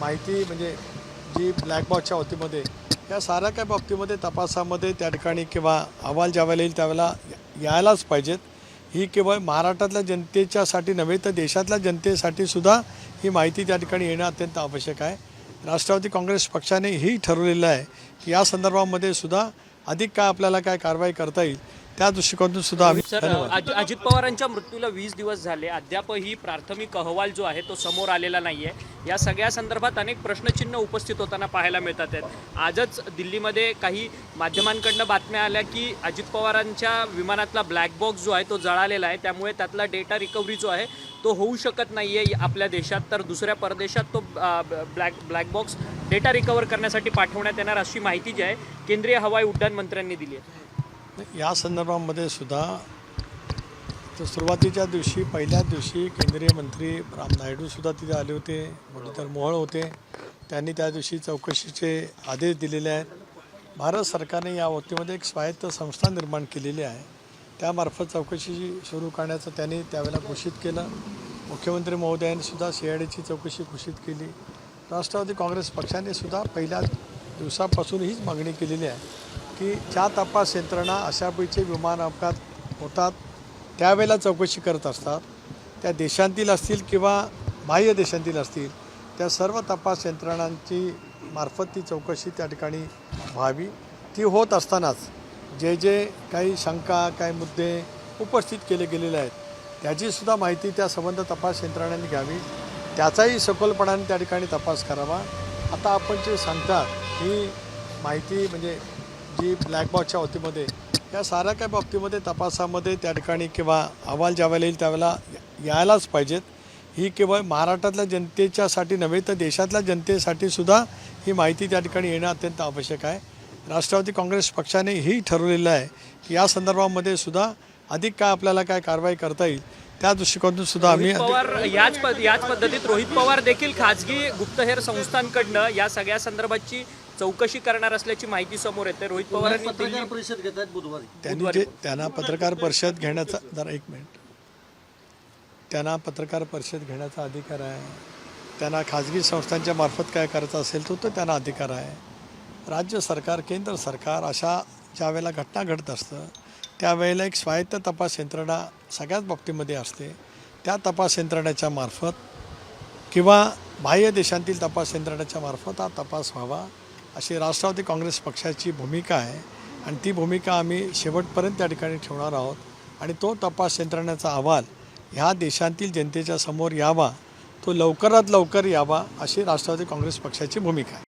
माहिती म्हणजे जी ब्लॅक बॉक्सच्या बाबतीमध्ये या साऱ्या काही बाबतीमध्ये तपासामध्ये त्या ठिकाणी किंवा अहवाल ज्यावेळेला येईल त्यावेळेला यायलाच पाहिजेत. ही केवळ महाराष्ट्रातल्या जनतेच्यासाठी नव्हे तर देशातल्या जनतेसाठी सुद्धा ही माहिती त्या ठिकाणी येणं अत्यंत आवश्यक आहे. राष्ट्रवादी काँग्रेस पक्षाने ही ठरवलेलं आहे की या संदर्भामध्ये सुद्धा अधिक काय आपल्याला काय कारवाई करता येईल त्या दृष्टिकोनातून सुद्धा आम्ही सर, अजित पवारांच्या मृत्यूला 20 दिवस झाले, अद्यापही प्राथमिक अहवाल जो आहे तो समोर आलेला नाहीये. या सगळ्या संदर्भात अनेक प्रश्नचिन्ह उपस्थित होताना पाहायला मिळतात आहेत. आजच दिल्लीमध्ये काही माध्यमांकडनं बातम्या आल्या की अजित पवारांच्या विमानातला ब्लॅक बॉक्स जो आहे तो जळालेला आहे, त्यामुळे त्यातला डेटा रिकव्हरी जो आहे तो होऊ शकत नाहीये आपल्या देशात, तर दुसऱ्या परदेशात तो ब्लॅक बॉक्स डेटा रिकव्हर करण्यासाठी पाठवण्यात येणार अशी माहिती जी आहे केंद्रीय हवाई उड्डाण मंत्र्यांनी दिली आहे. या संदर्भामध्ये सुद्धा तर सुरुवातीच्या दिवशी पहिल्याच दिवशी केंद्रीय मंत्री राम नायडूसुद्धा तिथे आले होते, मुरलीधर मोहोळ होते. त्यांनी त्या दिवशी चौकशीचे आदेश दिलेले आहेत. भारत सरकारने या बाबतीमध्ये एक स्वायत्त संस्था निर्माण केलेली आहे, त्यामार्फत चौकशी सुरू करण्याचं त्यांनी त्यावेळेला घोषित केलं. मुख्यमंत्री महोदयांनीसुद्धा CIDची चौकशी घोषित केली. राष्ट्रवादी काँग्रेस पक्षाने सुद्धा पहिल्या दिवसापासून हीच मागणी केलेली आहे की ज्या तपास यंत्रणा अशापैकी विमान अपघात होतात त्यावेळेला चौकशी करत असतात, त्या देशांतील असतील किंवा बाह्य देशांतील असतील, त्या सर्व तपास यंत्रणांची मार्फत ती चौकशी त्या ठिकाणी व्हावी. ती होत असतानाच जे काही शंका काही मुद्दे उपस्थित केले गेलेले आहेत त्याचीसुद्धा माहिती त्या संबंध तपास यंत्रणांनी घ्यावी, त्याचाही सखोलपणाने त्या ठिकाणी तपास करावा. आता आपण जे सांगतात ही माहिती म्हणजे जी ब्लॅक बॉक्सच्या बाबतीमध्ये या साऱ्या काही बाबतीमध्ये तपासामध्ये त्या ठिकाणी किंवा अहवाल ज्यावेळेला येईल त्यावेळेला यायलाच पाहिजेत. ही केवळ महाराष्ट्रातल्या जनतेच्यासाठी नव्हे तर देशातल्या जनतेसाठी सुद्धा ही माहिती त्या ठिकाणी येणं अत्यंत आवश्यक आहे. राष्ट्रवादी काँग्रेस पक्षाने ही ठरवलेलं आहे की या संदर्भामध्ये सुद्धा अधिक काय आपल्याला काय कारवाई करता येईल त्या दृष्टिकोनातून सुद्धा आम्ही पवार याच पद्धतीत रोहित पवार देखील खाजगी गुप्तहेर संस्थांकडनं या सगळ्या संदर्भाची चौकशी करणार असल्याची माहिती समोर येते. रोहित पवारांनी पत्रकार परिषद घेत आहेत बुधवारी. त्यांना पत्रकार परिषद घेण्याचा जरा एक मिनिट त्यांना पत्रकार परिषद घेण्याचा अधिकार आहे. त्यांना खाजगी संस्थांच्या मार्फत काय करायचं असेल तो त्यांना अधिकार आहे. राज्य सरकार केंद्र सरकार अशा ज्या वेळेला घटना घडत असतं त्यावेळेला एक स्वायत्त तपास यंत्रणा सगळ्याच बाबतीमध्ये असते. त्या तपास यंत्रणेच्या मार्फत किंवा बाह्य देशांतील तपास यंत्रणेच्या मार्फत हा तपास व्हावा अशी राष्ट्रवादी काँग्रेस पक्षाची भूमिका आहे आणि ती भूमिका आम्ही शेवटपर्यंत त्या ठिकाणी ठेवणार आहोत. आणि तो तपास यंत्रणेचा अहवाल ह्या देशांतील जनतेच्या समोर यावा, तो लवकरात लवकर यावा अशी राष्ट्रवादी काँग्रेस पक्षाची भूमिका आहे.